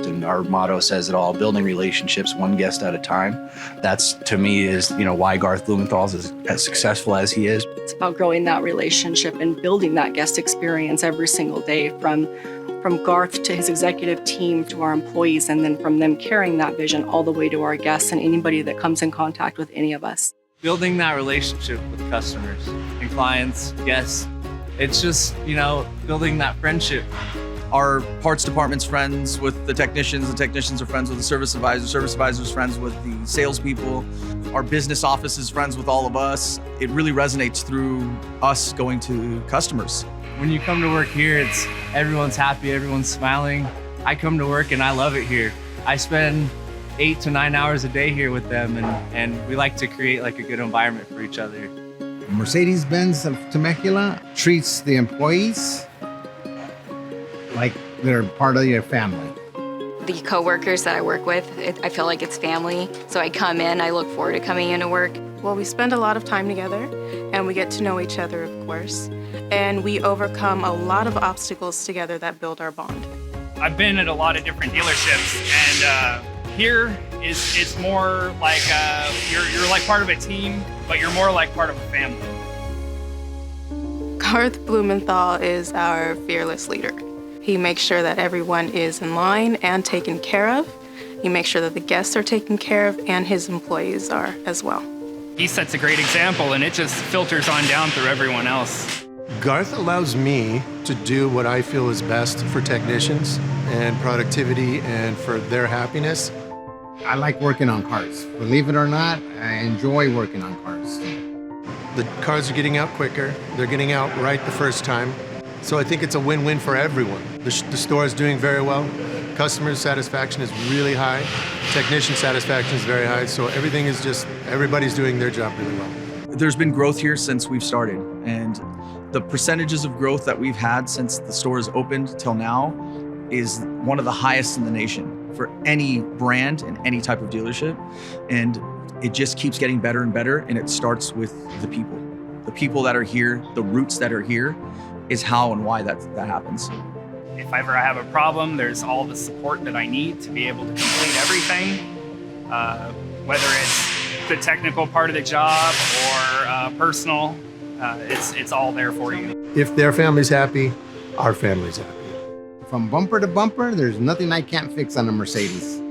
and our motto says it all, building relationships one guest at a time. That's, to me, is why Garth Blumenthal is as successful as he is. It's about growing that relationship and building that guest experience every single day, from Garth to his executive team to our employees, and then from them carrying that vision all the way to our guests and anybody that comes in contact with any of us. Building that relationship with customers and clients, guests, it's just, building that friendship. Our parts department's friends with the technicians are friends with the service advisor's friends with the salespeople. Our business office is friends with all of us. It really resonates through us going to customers. When you come to work here, everyone's happy, everyone's smiling. I come to work and I love it here. I spend 8 to 9 hours a day here with them, and we like to create like a good environment for each other. Mercedes-Benz of Temecula treats the employees like they're part of your family. The coworkers that I work with, I feel like it's family. So I come in, I look forward to coming into work. Well, we spend a lot of time together and we get to know each other, of course. And we overcome a lot of obstacles together that build our bond. I've been at a lot of different dealerships, and here it's more like you're like part of a team, but you're more like part of a family. Garth Blumenthal is our fearless leader. He makes sure that everyone is in line and taken care of. He makes sure that the guests are taken care of and his employees are as well. He sets a great example, and it just filters on down through everyone else. Garth allows me to do what I feel is best for technicians and productivity and for their happiness. I like working on cars. Believe it or not, I enjoy working on cars. The cars are getting out quicker. They're getting out right the first time. So I think it's a win-win for everyone. The store is doing very well. Customer satisfaction is really high. Technician satisfaction is very high. So everything is everybody's doing their job really well. There's been growth here since we've started, and the percentages of growth that we've had since the store has opened till now is one of the highest in the nation for any brand and any type of dealership. And it just keeps getting better and better, and it starts with the people. The people that are here, the roots that are here, is how and why that happens. If ever I have a problem, there's all the support that I need to be able to complete everything, whether it's the technical part of the job or personal, it's all there for you. If their family's happy, our family's happy. From bumper to bumper, there's nothing I can't fix on a Mercedes.